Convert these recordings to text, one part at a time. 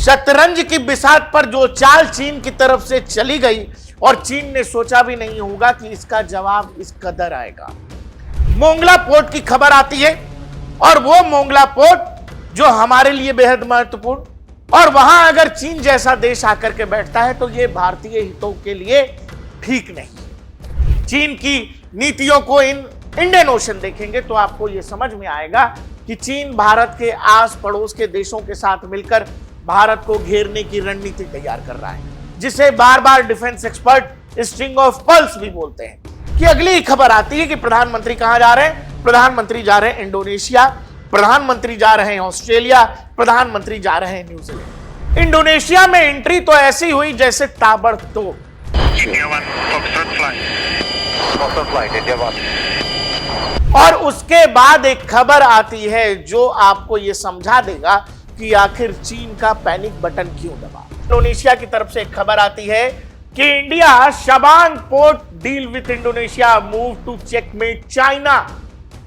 शतरंज की बिसात पर जो चाल चीन की तरफ से चली गई और चीन ने सोचा भी नहीं होगा कि इसका जवाब इस कदर आएगा। मोंगला पोर्ट की खबर आती है और वो मोंगला पोर्ट जो हमारे लिए बेहद महत्वपूर्ण, और वहां अगर चीन जैसा देश आकर के बैठता है तो ये भारतीय हितों के लिए ठीक नहीं। चीन की नीतियों को इन इंडियन ओशन देखेंगे तो आपको यह समझ में आएगा कि चीन भारत के आस पड़ोस के देशों के साथ मिलकर भारत को घेरने की रणनीति तैयार कर रहा है, जिसे बार बार defence expert string of pearls भी बोलते हैं। कि अगली खबर आती है कि प्रधानमंत्री कहां जा रहे हैं? प्रधानमंत्री जा रहे हैं इंडोनेशिया, प्रधानमंत्री जा रहे हैं ऑस्ट्रेलिया, प्रधानमंत्री जा रहे हैं न्यूजीलैंड। इंडोनेशिया में एंट्री तो ऐसी हुई जैसे ताबड़तोड़। और उसके बाद एक खबर आती है जो आपको यह समझा देगा कि आखिर चीन का पैनिक बटन क्यों दबा। इंडोनेशिया की तरफ से एक खबर आती है कि India Sabang port deal with Indonesia move to checkmate China.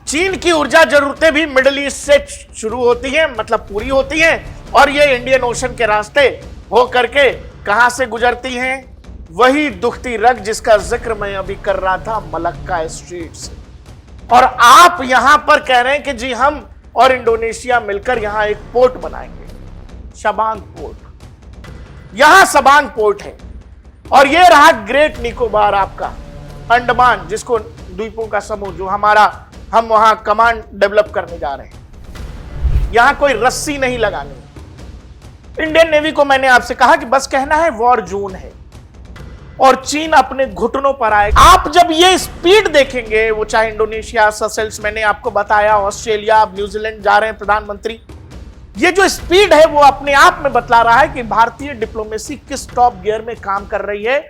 चीन की ऊर्जा जरूरतें भी मिडिल ईस्ट से शुरू होती हैं, मतलब पूरी होती हैं, और ये इंडियन ओशन के रास्ते हो करके कहां से गुजरती हैं? वही दुखती रग जिसका जिक्र मैं अभी कर रहा था, मलक्का स्ट्रेट से। और आप यहां पर कह रहे हैं कि जी हम और इंडोनेशिया मिलकर यहां एक पोर्ट बनाएंगे, शबांग पोर्ट। यहां शबांग पोर्ट है और यह रहा ग्रेट निकोबार, आपका अंडमान, जिसको द्वीपों का समूह, जो हम वहां कमांड डेवलप करने जा रहे हैं। यहां कोई रस्सी नहीं लगानी। इंडियन नेवी को मैंने आपसे कहा कि बस कहना है वॉर जोन है और चीन अपने घुटनों पर आए। आप जब ये स्पीड देखेंगे, वो चाहे इंडोनेशिया, सेशेल्स, मैंने आपको बताया, ऑस्ट्रेलिया, अब न्यूजीलैंड जा रहे हैं प्रधानमंत्री, ये जो स्पीड है वो अपने आप में बतला रहा है कि भारतीय डिप्लोमेसी किस टॉप गियर में काम कर रही है।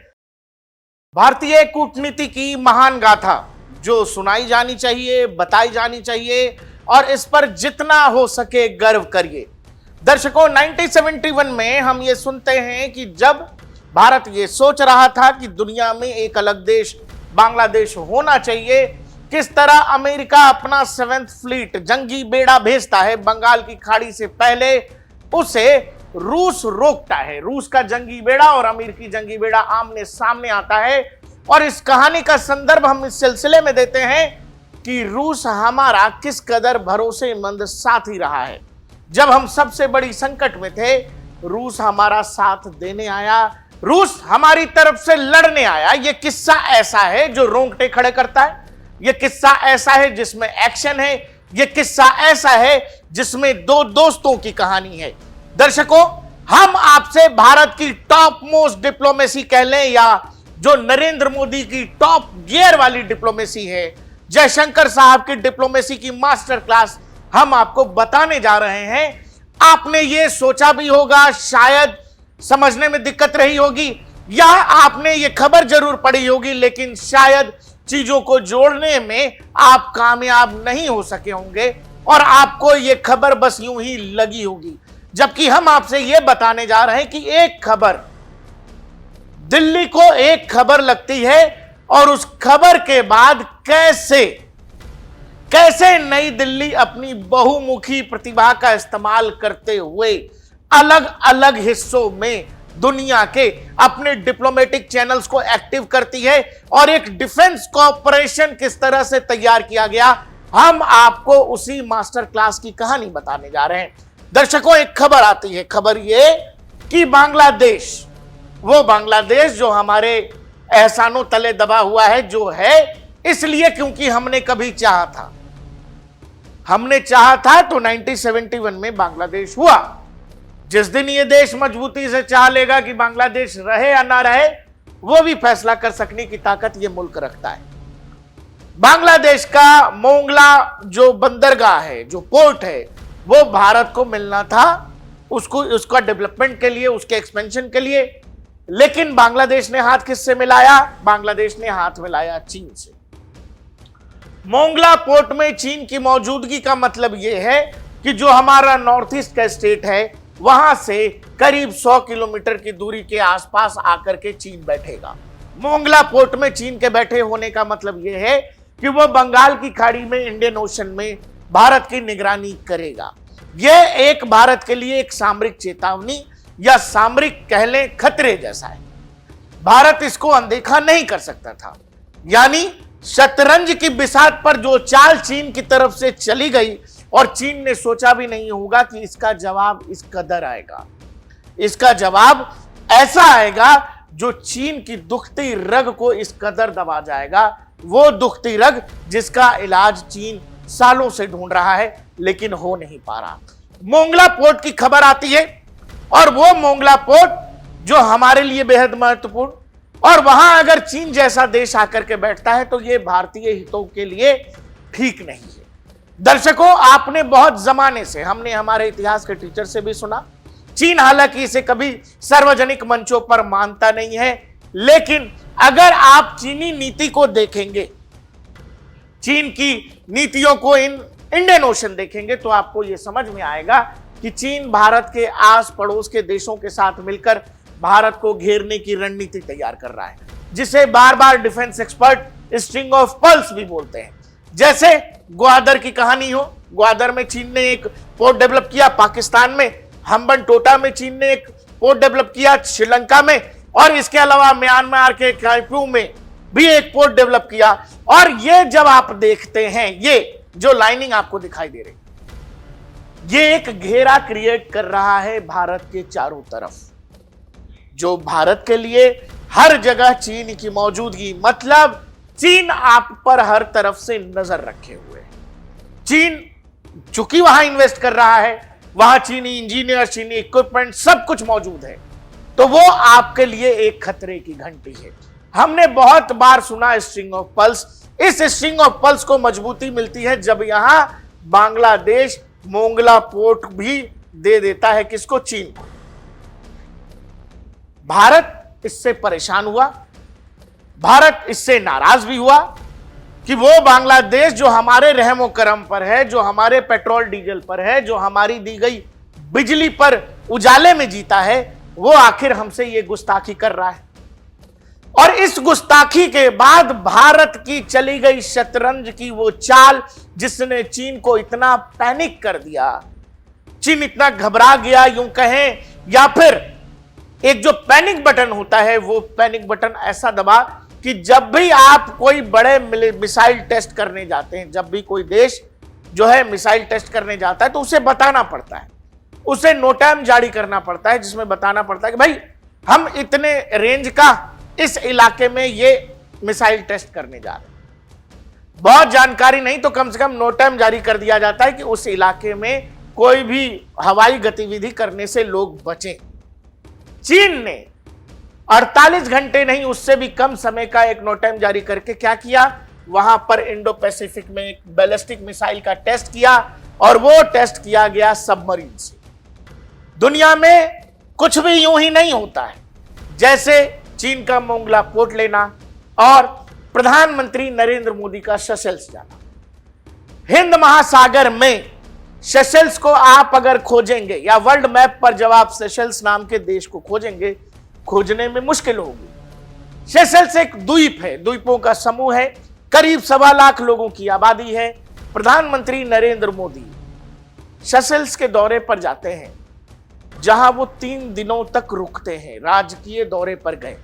भारतीय कूटनीति की महान गाथा जो सुनाई जानी चाहिए, बताई जानी चाहिए, और इस पर जितना हो सके गर्व करिए। दर्शकों, 1971 में हम ये सुनते हैं कि जब भारत ये सोच रहा था कि दुनिया में एक अलग देश बांग्लादेश होना चाहिए, किस तरह अमेरिका अपना 7th फ्लीट जंगी बेड़ा भेजता है बंगाल की खाड़ी से पहले, उसे रूस रोकता है। रूस का जंगी बेड़ा और अमेरिकी जंगी बेड़ा आमने सामने आता है, और इस कहानी का संदर्भ हम इस सिलसिले में देते हैं कि रूस हमारा किस कदर भरोसेमंद साथी रहा है। जब हम सबसे बड़ी संकट में थे, रूस हमारा साथ देने आया, रूस हमारी तरफ से लड़ने आया। यह किस्सा ऐसा है जो रोंगटे खड़े करता है, यह किस्सा ऐसा है जिसमें एक्शन है, यह किस्सा ऐसा है जिसमें दो दोस्तों की कहानी है। दर्शकों, हम आपसे भारत की टॉप मोस्ट डिप्लोमेसी कह लें या जो नरेंद्र मोदी की टॉप गियर वाली डिप्लोमेसी है, जयशंकर साहब की डिप्लोमेसी की मास्टर क्लास हम आपको बताने जा रहे हैं। आपने ये सोचा भी होगा, शायद समझने में दिक्कत रही होगी, या आपने ये खबर जरूर पढ़ी होगी, लेकिन शायद चीजों को जोड़ने में आप कामयाब नहीं हो सके होंगे और आपको ये खबर बस यूं ही लगी होगी। जबकि हम आपसे ये बताने जा रहे हैं कि एक खबर, दिल्ली को एक खबर लगती है और उस खबर के बाद कैसे नई दिल्ली अपनी बहुमुखी प्रतिभा का इस्तेमाल करते हुए अलग अलग हिस्सों में दुनिया के अपने डिप्लोमेटिक चैनल्स को एक्टिव करती है, और एक डिफेंस कॉर्पोरेशन किस तरह से तैयार किया गया, हम आपको उसी मास्टर क्लास की कहानी बताने जा रहे हैं। दर्शकों, एक खबर आती है, खबर ये कि बांग्लादेश, वो बांग्लादेश जो हमारे एहसानों तले दबा हुआ है, जो है इसलिए क्योंकि हमने कभी चाहा था। हमने चाहा था तो 1971 में बांग्लादेश हुआ। जिस दिन ये देश मजबूती से चाह लेगा कि बांग्लादेश रहे या ना रहे, वो भी फैसला कर सकने की ताकत ये मुल्क रखता है। बांग्लादेश का मोंगला जो बंदरगाह है, जो पोर्ट है, वो भारत को मिलना था, उसका डेवलपमेंट के लिए, उसके एक्सपेंशन के लिए। लेकिन बांग्लादेश ने हाथ किससे मिलाया? बांग्लादेश ने हाथ मिलाया चीन से। मोंगला पोर्ट में चीन की मौजूदगी का मतलब यह है कि जो हमारा नॉर्थ ईस्ट का स्टेट है, वहां से करीब 100 किलोमीटर की दूरी के आसपास आकर के चीन बैठेगा। मोंगला पोर्ट में चीन के बैठे होने का मतलब यह है कि वह बंगाल की खाड़ी में, इंडियन ओशन में भारत की निगरानी करेगा। यह एक भारत के लिए एक सामरिक चेतावनी, या सामरिक कह लें खतरे जैसा है। भारत इसको अनदेखा नहीं कर सकता था। यानी शतरंज की बिसात पर जो चाल चीन की तरफ से चली गई, और चीन ने सोचा भी नहीं होगा कि इसका जवाब इस कदर आएगा। इसका जवाब ऐसा आएगा जो चीन की दुखती रग को इस कदर दबा जाएगा, वो दुखती रग जिसका इलाज चीन सालों से ढूंढ रहा है लेकिन हो नहीं पा रहा। मोंगला पोर्ट की खबर आती है, और वो मोंगला पोर्ट जो हमारे लिए बेहद महत्वपूर्ण, और वहां अगर चीन जैसा देश आकर के बैठता है तो ये भारतीय हितों के लिए ठीक नहीं है। दर्शकों, आपने बहुत जमाने से, हमने हमारे इतिहास के टीचर से भी सुना, चीन हालांकि इसे कभी सार्वजनिक मंचों पर मानता नहीं है, लेकिन अगर आप चीनी नीति को देखेंगे, चीन की नीतियों को इन इंडियन ओशन देखेंगे, तो आपको यह समझ में आएगा कि चीन भारत के आस पड़ोस के देशों के साथ मिलकर भारत को घेरने की रणनीति तैयार कर रहा है, जिसे बार बार defence expert string of pearls भी बोलते हैं। जैसे ग्वादर की कहानी हो, ग्वादर में चीन ने एक पोर्ट डेवलप किया, पाकिस्तान में हम्बन टोटा में चीन ने एक पोर्ट डेवलप किया, श्रीलंका में, और इसके अलावा म्यांमार के काइपू में भी एक पोर्ट डेवलप किया। और ये जब आप देखते हैं, ये जो लाइनिंग आपको दिखाई दे रही, ये एक घेरा क्रिएट कर रहा है भारत के चारों तरफ, जो भारत के लिए हर जगह चीन की मौजूदगी, मतलब चीन आप पर हर तरफ से नजर रखे हुए। चीन चूंकि वहां इन्वेस्ट कर रहा है, वहां चीनी इंजीनियर, चीनी इक्विपमेंट सब कुछ मौजूद है, तो वो आपके लिए एक खतरे की घंटी है। हमने बहुत बार सुना स्ट्रिंग ऑफ पल्स। इस स्ट्रिंग ऑफ पल्स को मजबूती मिलती है जब यहां बांग्लादेश मोंगला पोर्ट भी दे देता है, किसको? चीन को। भारत इससे परेशान हुआ, भारत इससे नाराज भी हुआ कि वो बांग्लादेश जो हमारे रहमो करम पर है, जो हमारे पेट्रोल डीजल पर है, जो हमारी दी गई बिजली पर उजाले में जीता है, वो आखिर हमसे ये गुस्ताखी कर रहा है। और इस गुस्ताखी के बाद भारत की चली गई शतरंज की वो चाल, जिसने चीन को इतना पैनिक कर दिया, चीन इतना घबरा गया यूं कहें, या फिर एक जो पैनिक बटन होता है, वो पैनिक बटन ऐसा दबा कि जब भी आप कोई बड़े मिसाइल टेस्ट करने जाते हैं, जब भी कोई देश जो है मिसाइल टेस्ट करने जाता है, तो उसे बताना पड़ता है, उसे नोटैम जारी करना पड़ता है, जिसमें बताना पड़ता है कि भाई हम इतने रेंज का इस इलाके में ये मिसाइल टेस्ट करने जा रहे हैं। बहुत जानकारी नहीं तो कम से कम नोटैम जारी कर दिया जाता है कि उस इलाके में कोई भी हवाई गतिविधि करने से लोग बचें। चीन ने 48 घंटे नहीं, उससे भी कम समय का एक नोटैम जारी करके क्या किया, वहां पर इंडो पैसिफिक में एक बैलिस्टिक मिसाइल का टेस्ट किया, और वो टेस्ट किया गया सबमरीन से। दुनिया में कुछ भी यूं ही नहीं होता है, जैसे चीन का मोंगला पोर्ट लेना और प्रधानमंत्री नरेंद्र मोदी का सेशेल्स जाना। हिंद महासागर में सेशेल्स को आप अगर खोजेंगे, या वर्ल्ड मैप पर जब आप सेशेल्स नाम के देश को खोजेंगे, खोजने में मुश्किल होगी। सेशेल्स एक द्वीप है, द्वीपों का समूह है, करीब 1.25 लाख लोगों की आबादी है। प्रधानमंत्री नरेंद्र मोदी सेशेल्स के दौरे पर जाते हैं, जहां वो 3 दिनों तक रुकते हैं, राजकीय दौरे पर गए।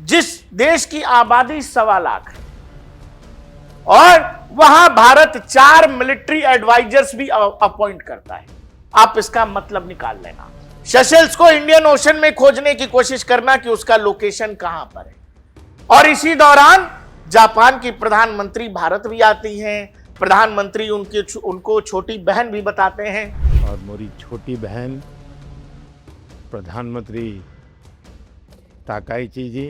जिस देश की आबादी 1.25 लाख है, और वहां भारत 4 मिलिट्री एडवाइजर्स भी अपॉइंट करता है। आप इसका मतलब निकाल लेना। सेशेल्स को इंडियन ओशन में खोजने की कोशिश करना कि उसका लोकेशन कहां पर है। और इसी दौरान जापान की प्रधानमंत्री भारत भी आती हैं। प्रधानमंत्री उनको छोटी बहन भी बताते हैं। और मेरी छोटी बहन प्रधानमंत्री ताकाइची जी।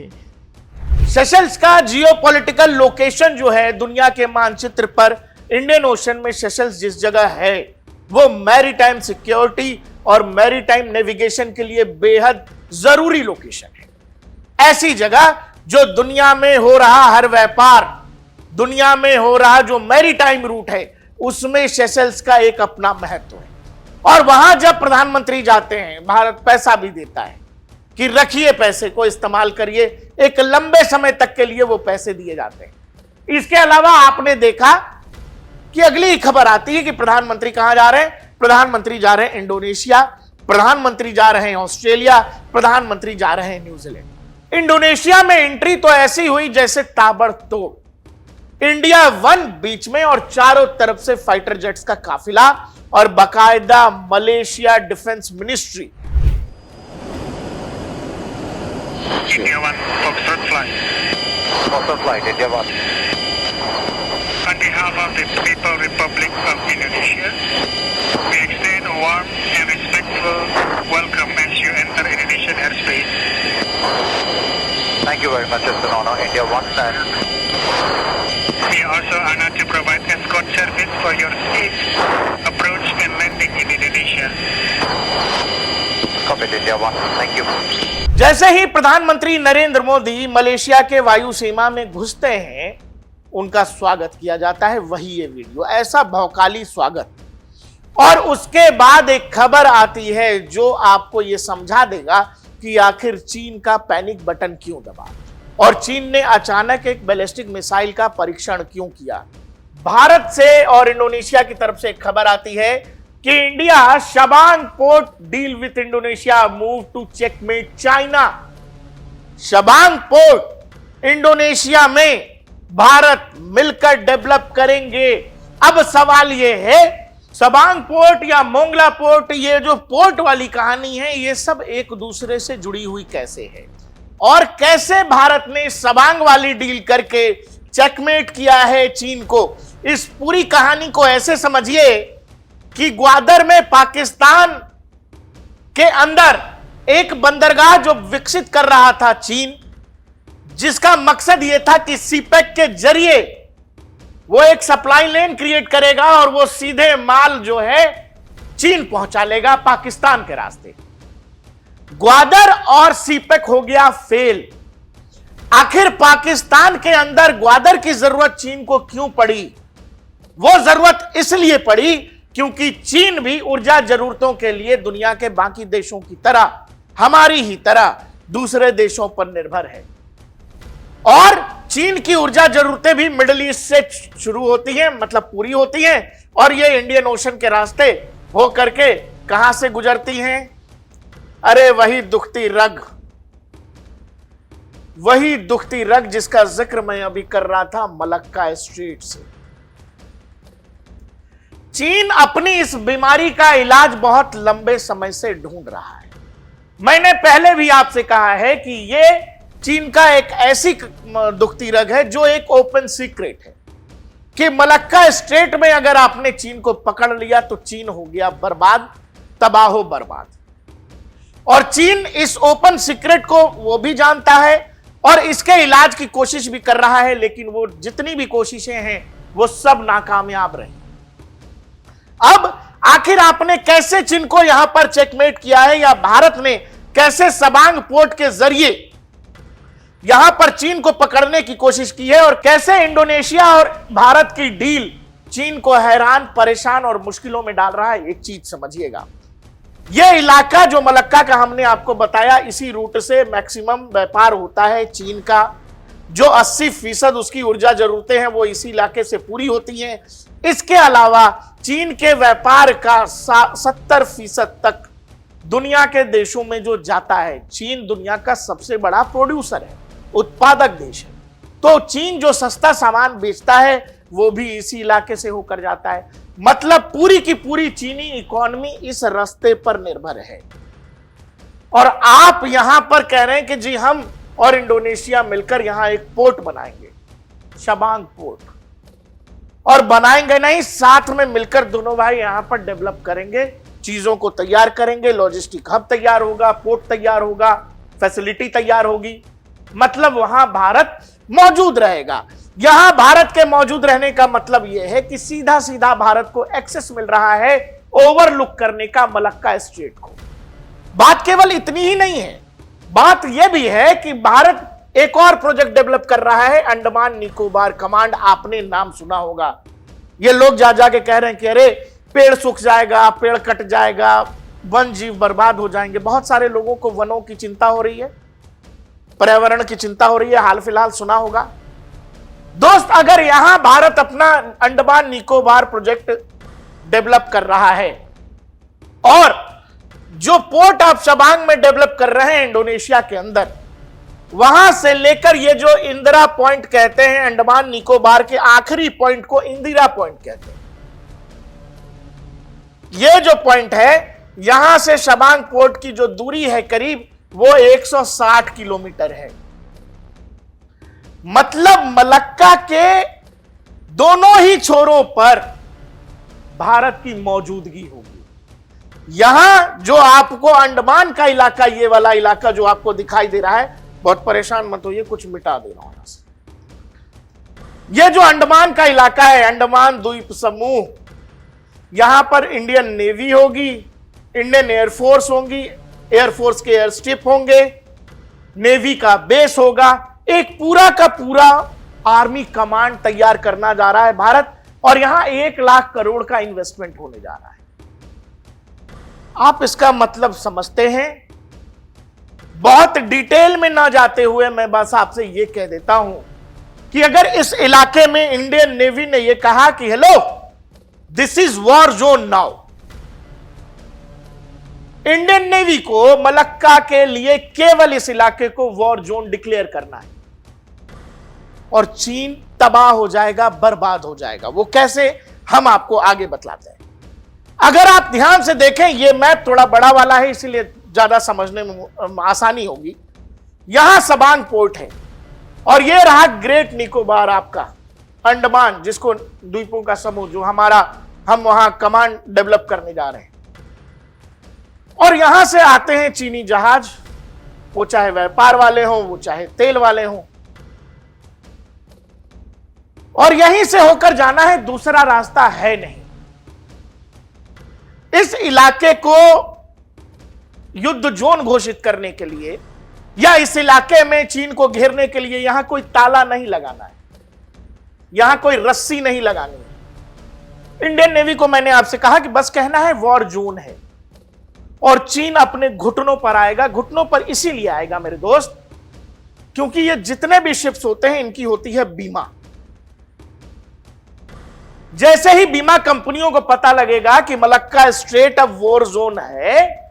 सेशेल्स का जियोपॉलिटिकल लोकेशन जो है दुनिया के मानचित्र पर, इंडियन ओशन में सेशेल्स जिस जगह है, वो मैरीटाइम सिक्योरिटी और मैरीटाइम नेविगेशन के लिए बेहद जरूरी लोकेशन है। ऐसी जगह जो दुनिया में हो रहा हर व्यापार, दुनिया में हो रहा जो मैरीटाइम रूट है, उसमें सेशेल्स का एक अपना महत्व है। और वहां जब प्रधानमंत्री जाते हैं, भारत पैसा भी देता है कि रखिए, पैसे को इस्तेमाल करिए, एक लंबे समय तक के लिए वो पैसे दिए जाते हैं। इसके अलावा आपने देखा कि अगली खबर आती है कि प्रधानमंत्री कहां जा रहे हैं, प्रधानमंत्री जा रहे हैं इंडोनेशिया। प्रधानमंत्री जा रहे हैं ऑस्ट्रेलिया, प्रधानमंत्री जा रहे हैं न्यूजीलैंड। इंडोनेशिया में एंट्री तो ऐसी हुई जैसे ताबड़तोड़। इंडिया 1 बीच में और चारों तरफ से फाइटर जेट्स का काफिला और बाकायदा Malaysia defence ministry. India 1, Foxtrot flight. Foxtrot flight, India 1. On behalf of the People Republic of Indonesia, we extend a warm and respectful welcome as you enter Indonesian airspace. Thank you very much, it's an honor, India 1. And we also honored to provide escort service for your safe approach and landing in Indonesia. Copy, India 1. Thank you. जैसे ही प्रधानमंत्री Narendra Modi Malaysia के वायु सीमा में घुसते हैं, उनका स्वागत किया जाता है। वही ये वीडियो, ऐसा भौकाली स्वागत। और उसके बाद एक खबर आती है जो आपको ये समझा देगा कि आखिर चीन का पैनिक बटन क्यों दबा और चीन ने अचानक एक बैलिस्टिक मिसाइल का परीक्षण क्यों किया। भारत से और इंडोनेशिया की तरफ से एक खबर आती है कि India Sabang port deal with Indonesia move to checkmate China. Sabang port Indonesia में भारत मिलकर डेवलप करेंगे। अब सवाल यह है, शबांग पोर्ट या मोंगला पोर्ट, ये जो पोर्ट वाली कहानी है, ये सब एक दूसरे से जुड़ी हुई कैसे है और कैसे भारत ने शबांग वाली डील करके चेकमेट किया है चीन को। इस पूरी कहानी को ऐसे समझिए कि ग्वादर में पाकिस्तान के अंदर एक बंदरगाह जो विकसित कर रहा था चीन, जिसका मकसद यह था कि सीपेक के जरिए वो एक सप्लाई लेन क्रिएट करेगा और वो सीधे माल जो है चीन पहुंचा लेगा पाकिस्तान के रास्ते। ग्वादर और सीपेक हो गया फेल। आखिर पाकिस्तान के अंदर ग्वादर की जरूरत चीन को क्यों पड़ी? वो जरूरत इसलिए पड़ी क्योंकि चीन भी ऊर्जा जरूरतों के लिए दुनिया के बाकी देशों की तरह, हमारी ही तरह दूसरे देशों पर निर्भर है। और चीन की ऊर्जा जरूरतें भी मिडिल ईस्ट से शुरू होती हैं, मतलब पूरी होती हैं, और ये इंडियन ओशन के रास्ते हो करके कहां से गुजरती हैं? अरे वही दुखती रग जिसका जिक्र मैं अभी कर रहा था, मलक्का स्ट्रेट से। चीन अपनी इस बीमारी का इलाज बहुत लंबे समय से ढूंढ रहा है। मैंने पहले भी आपसे कहा है कि यह चीन का एक ऐसी दुखती रग है जो एक ओपन सीक्रेट है कि मलक्का स्ट्रेट में अगर आपने चीन को पकड़ लिया तो चीन हो गया बर्बाद, तबाहो बर्बाद। और चीन इस ओपन सीक्रेट को वो भी जानता है और इसके इलाज की कोशिश भी कर रहा है, लेकिन वो जितनी भी कोशिशें हैं वो सब नाकामयाब रही। अब आखिर आपने कैसे चीन को यहां पर चेकमेट किया है, या भारत ने कैसे शबांग पोर्ट के जरिए यहां पर चीन को पकड़ने की कोशिश की है, और कैसे इंडोनेशिया और भारत की डील चीन को हैरान, परेशान और मुश्किलों में डाल रहा है। एक चीज समझिएगा, यह इलाका जो मलक्का का हमने आपको बताया, इसी रूट से मैक्सिमम व्यापार होता है चीन का। जो 80% उसकी ऊर्जा जरूरतें हैं वो इसी इलाके से पूरी होती हैं। इसके अलावा चीन के व्यापार का 70% तक दुनिया के देशों में जो जाता है। चीन दुनिया का सबसे बड़ा प्रोड्यूसर है, उत्पादक देश है। तो चीन जो सस्ता सामान बेचता है वो भी इसी इलाके से होकर जाता है। मतलब पूरी की पूरी चीनी इकोनॉमी इस रास्ते पर निर्भर है। और आप यहां पर कह रहे हैं कि जी हम और इंडोनेशिया मिलकर यहां एक पोर्ट बनाएंगे, शबांग पोर्ट, और बनाएंगे नहीं, साथ में मिलकर दोनों भाई यहां पर डेवलप करेंगे, चीजों को तैयार करेंगे, लॉजिस्टिक हब तैयार होगा, पोर्ट तैयार होगा, फैसिलिटी तैयार होगी। मतलब वहां भारत मौजूद रहेगा। यहां भारत के मौजूद रहने का मतलब यह है कि सीधा सीधा भारत को एक्सेस मिल रहा है ओवरलुक करने का मलक्का स्ट्रेट को। बात केवल इतनी ही नहीं है, बात यह भी है कि भारत एक और प्रोजेक्ट डेवलप कर रहा है, अंडमान निकोबार कमांड। आपने नाम सुना होगा। ये लोग जा जाके कह रहे हैं कि अरे पेड़ सूख जाएगा, पेड़ कट जाएगा, वन जीव बर्बाद हो जाएंगे। बहुत सारे लोगों को वनों की चिंता हो रही है, पर्यावरण की चिंता हो रही है, हाल फिलहाल सुना होगा। दोस्त, अगर यहां भारत अपना अंडमान निकोबार प्रोजेक्ट डेवलप कर रहा है और जो पोर्ट आप शबांग में डेवलप कर रहे हैं इंडोनेशिया के अंदर, वहां से लेकर ये जो इंदिरा पॉइंट कहते हैं, अंडमान निकोबार के आखिरी पॉइंट को इंदिरा पॉइंट कहते हैं। ये जो पॉइंट है, यहां से शबांग पोर्ट की जो दूरी है करीब वो 160 किलोमीटर है। मतलब मलक्का के दोनों ही छोरों पर भारत की मौजूदगी होगी। यहां जो आपको अंडमान का इलाका, ये वाला इलाका जो आपको दिखाई दे रहा है, बहुत परेशान मत होइए, कुछ मिटा दे रहा हूं यहां से। ये जो अंडमान का इलाका है, अंडमान द्वीप समूह, यहां पर इंडियन नेवी होगी, इंडियन एयरफोर्स होगी, एयरफोर्स के एयर स्ट्रिप होंगे, नेवी का बेस होगा। एक पूरा का पूरा आर्मी कमांड तैयार करना जा रहा है भारत, और यहां 1 लाख करोड़ का इन्वेस्टमेंट होने जा रहा है। आप इसका मतलब समझते हैं? बहुत डिटेल में ना जाते हुए मैं बस आपसे यह कह देता हूं कि अगर इस इलाके में इंडियन नेवी ने यह कहा कि hello, this is war zone now, Indian navy को मलक्का के लिए केवल इस इलाके को वॉर जोन डिक्लेयर करना है और चीन तबाह हो जाएगा, बर्बाद हो जाएगा। वो कैसे, हम आपको आगे बतलाते हैं। अगर आप ध्यान से देखें, यह मैप थोड़ा बड़ा वाला है, इसीलिए ज्यादा समझने में आसानी होगी। यहां शबांग पोर्ट है और यह रहा ग्रेट निकोबार, आपका अंडमान, जिसको द्वीपों का समूह, जो हम वहां कमांड डेवलप करने जा रहे हैं। और यहां से आते हैं चीनी जहाज, वो चाहे व्यापार वाले हों, वो चाहे तेल वाले हों, और यहीं से होकर जाना है, दूसरा रास्ता है नहीं। इस इलाके को युद्ध जोन घोषित करने के लिए या इस इलाके में चीन को घेरने के लिए यहां कोई ताला नहीं लगाना है, यहां कोई रस्सी नहीं लगानी है। इंडियन नेवी को मैंने आपसे कहा कि बस कहना है वॉर जोन है, और चीन अपने घुटनों पर आएगा। घुटनों पर इसीलिए आएगा मेरे दोस्त, क्योंकि ये जितने भी शिप्स होते हैं, इनकी होती है बीमा। जैसे ही बीमा कंपनियों को पता लगेगा कि Malacca strait of war zone है,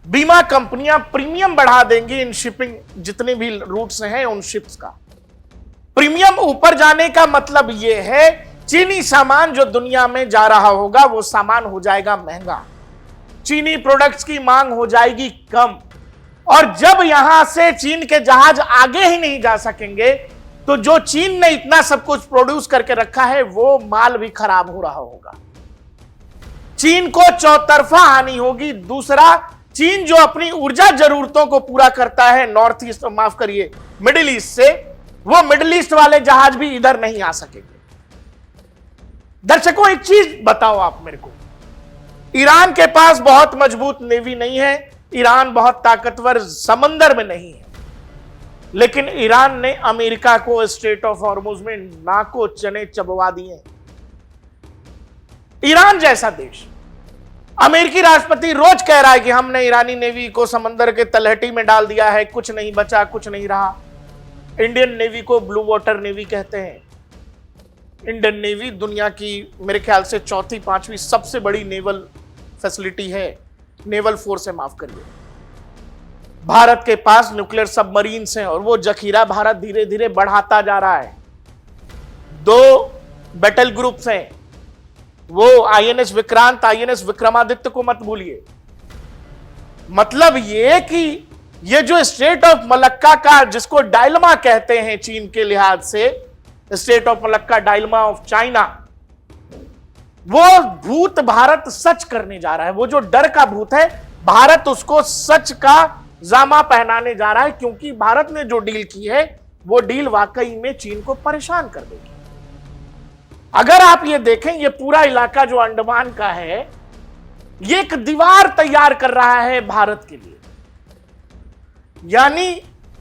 बीमा कंपनियां प्रीमियम बढ़ा देंगी इन शिपिंग, जितने भी रूट्स हैं उन शिप्स का। प्रीमियम ऊपर जाने का मतलब यह है, चीनी सामान जो दुनिया में जा रहा होगा, वो सामान हो जाएगा महंगा, चीनी प्रोडक्ट्स की मांग हो जाएगी कम, और जब यहां से चीन के जहाज आगे ही नहीं जा सकेंगे, तो जो चीन ने इतना सब कुछ प्रोड्यूस करके रखा है, वो माल भी खराब हो रहा होगा। चीन को चौतरफा हानि होगी। दूसरा, चीन जो अपनी ऊर्जा जरूरतों को पूरा करता है नॉर्थ ईस्ट, माफ करिए मिडिल ईस्ट से, वो मिडिल ईस्ट वाले जहाज भी इधर नहीं आ सकेंगे। दर्शकों, एक चीज बताओ आप मेरे को, ईरान के पास बहुत मजबूत नेवी नहीं है, ईरान बहुत ताकतवर समंदर में नहीं है, लेकिन ईरान ने अमेरिका को स्ट्रेट ऑफ हॉर्मुज में नाको चने चबवा दिए। ईरान जैसा देश, अमेरिकी राष्ट्रपति रोज कह रहा है कि हमने ईरानी नेवी को समंदर के तलहटी में डाल दिया है, कुछ नहीं बचा, कुछ नहीं रहा। इंडियन नेवी को ब्लू वाटर नेवी कहते हैं। इंडियन नेवी दुनिया की मेरे ख्याल से 4वीं 5वीं सबसे बड़ी नेवल फैसिलिटी है, नेवल फोर्स है, माफ करिए। भारत के पास न्यूक्लियर सबमरीन्स हैं और वो जखीरा भारत धीरे धीरे बढ़ाता जा रहा है। 2 बैटल ग्रुप्स हैं, वो आईएनएस विक्रांत, आईएनएस विक्रमादित्य को मत भूलिए। मतलब ये कि ये जो स्ट्रेट ऑफ मलक्का का, जिसको डायलमा कहते हैं चीन के लिहाज से, state of Malacca dilemma of China, वो भूत भारत सच करने जा रहा है। वो जो डर का भूत है, भारत उसको सच का जामा पहनाने जा रहा है, क्योंकि भारत ने जो डील की है, वो डील वाकई में चीन को परेशान कर देगी। अगर आप ये देखें, ये पूरा इलाका जो अंडमान का है, ये एक दीवार तैयार कर रहा है भारत के लिए। यानी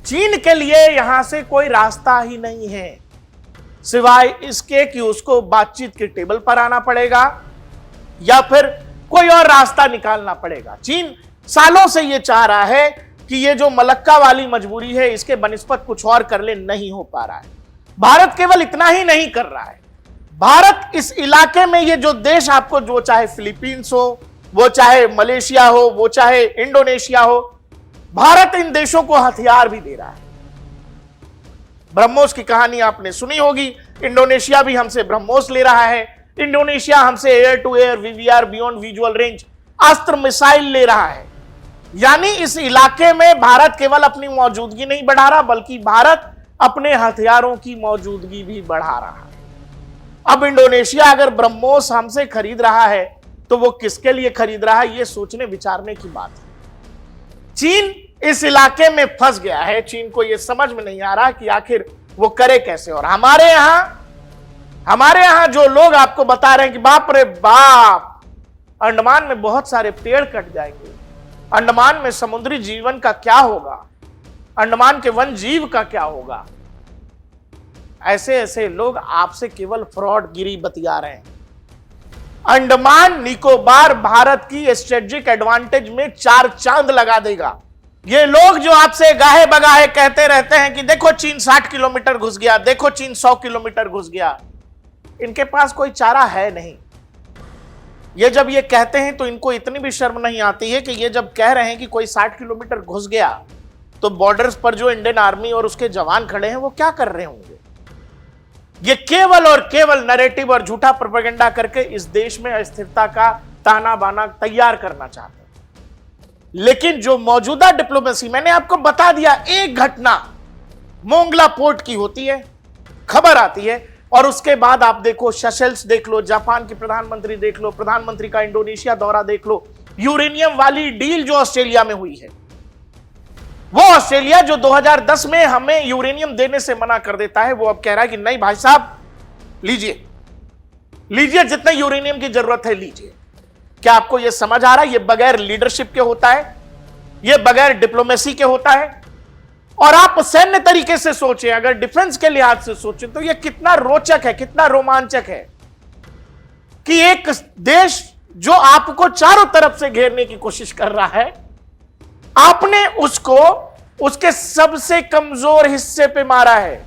चीन के लिए यहां से कोई रास्ता ही नहीं है, सिवाय इसके कि उसको बातचीत के टेबल पर आना पड़ेगा या फिर कोई और रास्ता निकालना पड़ेगा। चीन सालों से यह चाह रहा है कि ये जो मलक्का वाली मजबूरी है, इसके बनिस्बत कुछ और कर ले, नहीं हो पा रहा है। भारत केवल इतना ही नहीं कर रहा है, भारत इस इलाके में, ये जो देश आपको, जो चाहे फिलीपींस हो, वो चाहे मलेशिया हो, वो चाहे इंडोनेशिया हो, भारत इन देशों को हथियार भी दे रहा है। ब्रह्मोस की कहानी आपने सुनी होगी। इंडोनेशिया भी हमसे ब्रह्मोस ले रहा है, इंडोनेशिया हमसे air to air VVR beyond visual range Astra missile ले रहा है। यानी इस इलाके में भारत केवल अपनी मौजूदगी नहीं बढ़ा रहा, बल्कि भारत अपने हथियारों की मौजूदगी भी बढ़ा रहा है। अब इंडोनेशिया अगर ब्रह्मोस हमसे खरीद रहा है तो वो किसके लिए खरीद रहा है, ये सोचने विचारने की बात है। चीन इस इलाके में फंस गया है। चीन को यह समझ में नहीं आ रहा कि आखिर वो करे कैसे। और हमारे यहां जो लोग आपको बता रहे हैं कि बाप रे बाप, अंडमान में बहुत सारे पेड़ कट जाएंगे, अंडमान में समुद्री जीवन का क्या होगा, अंडमान के वन जीव का क्या होगा, ऐसे ऐसे लोग आपसे केवल फ्रॉड गिरी बतिया रहे हैं। अंडमान निकोबार भारत की स्ट्रेटेजिक एडवांटेज में 4 चांद लगा देगा। ये लोग जो आपसे गाहे बगाहे कहते रहते हैं कि देखो चीन 60 किलोमीटर घुस गया, देखो चीन 100 किलोमीटर घुस गया, इनके पास कोई चारा है नहीं। ये जब ये कहते हैं तो इनको इतनी भी शर्म नहीं आती है कि ये जब कह रहे हैं कि कोई 60 किलोमीटर घुस गया तो बॉर्डर्स पर जो इंडियन आर्मी और उसके जवान खड़े हैं वो क्या कर रहे होंगे। ये केवल और केवल नैरेटिव और झूठा प्रोपेगेंडा करके इस देश में अस्थिरता का ताना बाना तैयार करना चाहते हैं। लेकिन जो मौजूदा डिप्लोमेसी, मैंने आपको बता दिया, एक घटना मोंगला पोर्ट की होती है, खबर आती है, और उसके बाद आप देखो सेशेल्स देख लो, जापान के प्रधानमंत्री देख लो, प्रधानमंत्री का इंडोनेशिया दौरा देख लो, यूरेनियम वाली डील जो ऑस्ट्रेलिया में हुई है, वो ऑस्ट्रेलिया जो 2010 में हमें यूरेनियम देने से मना कर देता है, वो अब कह रहा है कि नहीं भाई साहब, लीजिए जितने यूरेनियम की जरूरत है लीजिए। क्या आपको यह समझ आ रहा है? यह बगैर लीडरशिप के होता है, यह बगैर डिप्लोमेसी के होता है। और आप सैन्य तरीके से सोचें, अगर डिफेंस के लिहाज से सोचें तो यह कितना रोचक है, कितना रोमांचक है कि एक देश जो आपको चारों तरफ से घेरने की कोशिश कर रहा है, आपने उसको उसके सबसे कमजोर हिस्से पे मारा है।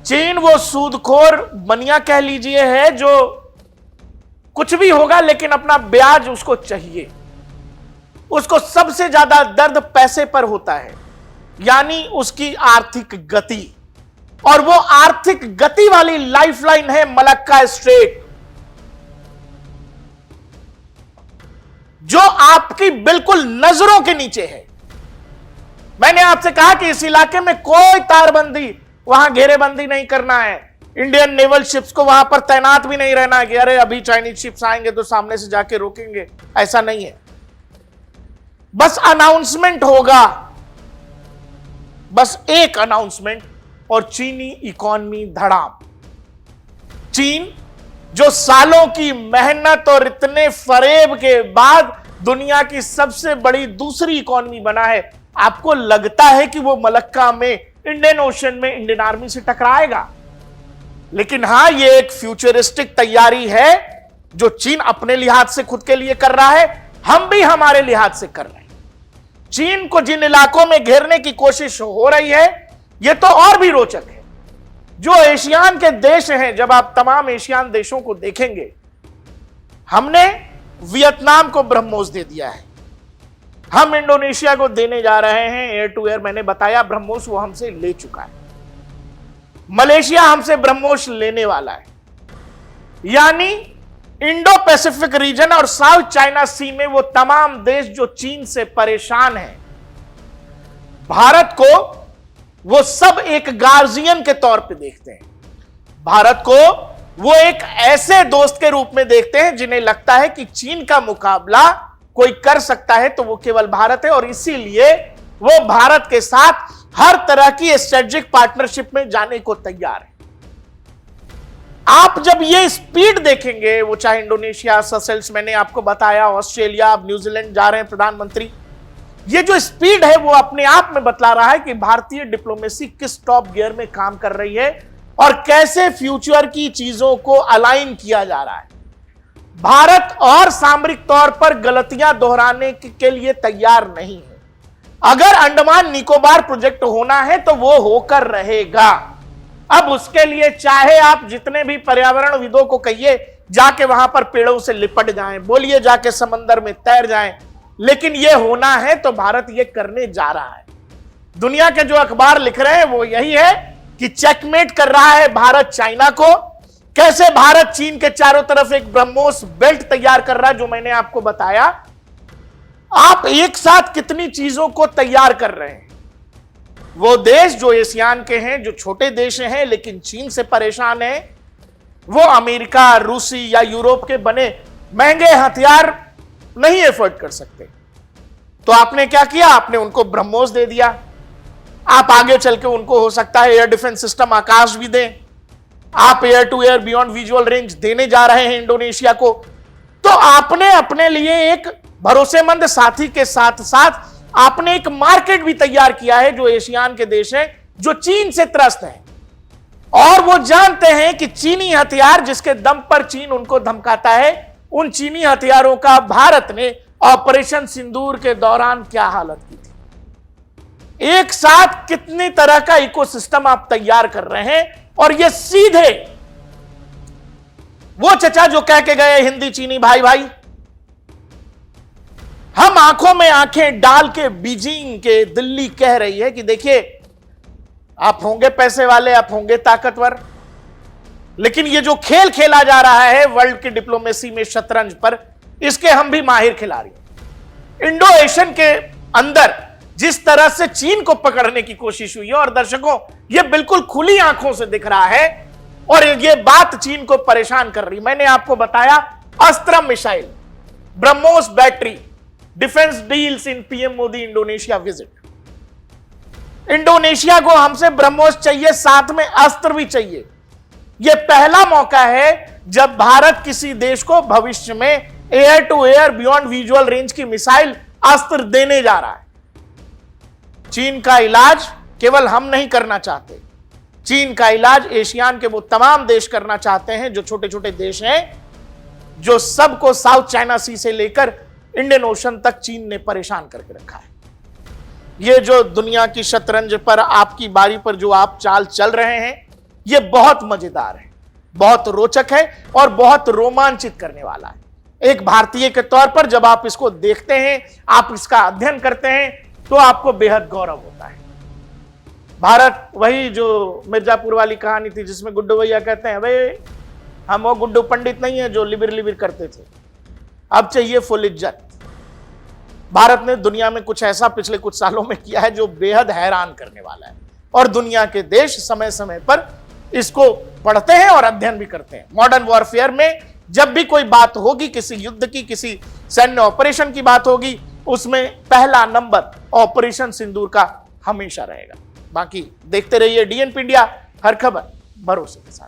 चीन वो सूदखोर बनिया कह लीजिए है, जो कुछ भी होगा लेकिन अपना ब्याज उसको चाहिए। उसको सबसे ज्यादा दर्द पैसे पर होता है, यानी उसकी आर्थिक गति। और वो आर्थिक गति वाली लाइफलाइन है मलक्का स्ट्रेट, जो आपकी बिल्कुल नजरों के नीचे है। मैंने आपसे कहा कि इस इलाके में कोई तारबंदी, वहां घेरेबंदी नहीं करना है, इंडियन नेवल शिप्स को वहां पर तैनात भी नहीं रहना है कि अरे अभी चाइनीज शिप्स आएंगे तो सामने से जाके रोकेंगे, ऐसा नहीं है। बस अनाउंसमेंट होगा, बस एक अनाउंसमेंट, और चीनी इकॉनमी धड़ाम। चीन जो सालों की मेहनत और इतने फरेब के बाद दुनिया की सबसे बड़ी दूसरी इकॉनमी बना है, आपको लगता है कि वो मलक्का में इंडियन ओशन में इंडियन आर्मी से टकराएगा? लेकिन हां, ये एक फ्यूचरिस्टिक तैयारी है जो चीन अपने लिहाज से खुद के लिए कर रहा है, हम भी हमारे लिहाज से कर रहे हैं। चीन को जिन इलाकों में घेरने की कोशिश हो रही है, यह तो और भी रोचक है। जो एशियान के देश हैं, जब आप तमाम एशियान देशों को देखेंगे, हमने वियतनाम को ब्रह्मोस दे दिया है, हम इंडोनेशिया को देने जा रहे हैं एयर टू एयर। मैंने बताया ब्रह्मोस वो हमसे ले चुका है, मलेशिया हमसे ब्रह्मोस लेने वाला है। यानी इंडो पैसिफिक रीजन और साउथ चाइना सी में वो तमाम देश जो चीन से परेशान हैं, भारत को वो सब एक गार्जियन के तौर पे देखते हैं। भारत को वो एक ऐसे दोस्त के रूप में देखते हैं जिन्हें लगता है कि चीन का मुकाबला कोई कर सकता है तो वो केवल भारत है, और इसीलिए वो भारत के साथ हर तरह की स्ट्रेटेजिक पार्टनरशिप में जाने को तैयार है। आप जब ये स्पीड देखेंगे, वो चाहे इंडोनेशिया, सेशेल्स, मैंने आपको बताया, ऑस्ट्रेलिया, अब न्यूजीलैंड जा रहे हैं प्रधानमंत्री, ये जो स्पीड है वो अपने आप में बतला रहा है कि भारतीय डिप्लोमेसी किस टॉप गियर में काम कर रही है और कैसे फ्यूचर की चीजों को अलाइन किया जा रहा है। भारत और सामरिक तौर पर गलतियां दोहराने के लिए तैयार नहीं है। अगर अंडमान निकोबार प्रोजेक्ट होना है तो वो होकर रहेगा। अब उसके लिए चाहे आप जितने भी पर्यावरणविदों को कहिए जाके वहां पर पेड़ों से लिपट जाएं, बोलिए जाके समंदर में तैर जाएं, लेकिन यह होना है तो भारत यह करने जा रहा है। दुनिया के जो अखबार लिख रहे हैं वो यही है कि चेकमेट कर रहा है भारत चाइना को। कैसे भारत चीन के चारों तरफ एक ब्रह्मोस बेल्ट तैयार कर रहा है, जो मैंने आपको बताया। आप एक साथ कितनी चीजों को तैयार कर रहे हैं। वो देश जो एशियान के हैं, जो छोटे देश हैं लेकिन चीन से परेशान हैं, वो अमेरिका, रूसी या यूरोप के बने महंगे हथियार नहीं एफोर्ड कर सकते। तो आपने क्या किया, आपने उनको ब्रह्मोस दे दिया। आप आगे चल के उनको हो सकता है एयर डिफेंस सिस्टम आकाश भी दें। आप air to air beyond visual range देने जा रहे हैं इंडोनेशिया को। तो आपने अपने लिए एक भरोसेमंद साथी के साथ साथ आपने एक मार्केट भी तैयार किया है, जो एशियान के देश हैं जो चीन से त्रस्त हैं, और वो जानते हैं कि चीनी हथियार जिसके दम पर चीन उनको धमकाता है, उन चीनी हथियारों का भारत ने ऑपरेशन सिंदूर के दौरान क्या हालत की थी। एक साथ कितनी तरह का इकोसिस्टम आप तैयार कर रहे हैं। और ये सीधे वो चचा जो कह के गए हिंदी चीनी भाई भाई, हम आंखों में आंखें डाल के बीजिंग के दिल्ली कह रही है कि देखिए आप होंगे पैसे वाले, आप होंगे ताकतवर, लेकिन ये जो खेल खेला जा रहा है वर्ल्ड की डिप्लोमेसी में शतरंज पर, इसके हम भी माहिर खिलाड़ी हैं। इंडो एशियन के अंदर जिस तरह से चीन को पकड़ने की कोशिश हुई है, और दर्शकों ये बिल्कुल खुली आंखों से दिख रहा है, और ये बात चीन को परेशान कर रही। मैंने आपको बताया Astram missile, BrahMos battery, defence deals in PM Modi Indonesia visit. Indonesia को हमसे ब्रह्मोस चाहिए, साथ में अस्त्र भी चाहिए। यह पहला मौका है जब भारत किसी देश को भविष्य में air to air beyond visual range की मिसाइल अस्त्र देने जा रहा है। चीन का इलाज केवल हम नहीं करना चाहते, चीन का इलाज एशियान के वो तमाम देश करना चाहते हैं जो छोटे छोटे देश हैं, जो सबको साउथ चाइना सी से लेकर इंडियन ओशन तक चीन ने परेशान करके रखा है। ये जो दुनिया की शतरंज पर आपकी बारी पर जो आप चाल चल रहे हैं, ये बहुत मजेदार है, बहुत रोचक है और बहुत रोमांचित करने वाला है। एक भारतीय के तौर पर जब आप इसको देखते हैं, आप इसका अध्ययन करते हैं, तो आपको बेहद गौरव होता है। भारत वही जो मिर्जापुर वाली कहानी थी जिसमें गुड्डू भैया कहते हैं, भाई हम वो गुड्डू पंडित नहीं है जो लिबिर लिबिर करते थे, अब चाहिए फुल इज्जत। भारत ने दुनिया में कुछ ऐसा पिछले कुछ सालों में किया है जो बेहद हैरान करने वाला है, और दुनिया के देश समय समय पर इसको पढ़ते हैं और अध्ययन भी करते हैं। मॉडर्न वॉरफेयर में जब भी कोई बात होगी, किसी युद्ध की, किसी सैन्य ऑपरेशन की बात होगी, उसमें पहला नंबर ऑपरेशन सिंदूर का हमेशा रहेगा। बाकी देखते रहिए डीएनपी इंडिया, हर खबर भरोसे के साथ।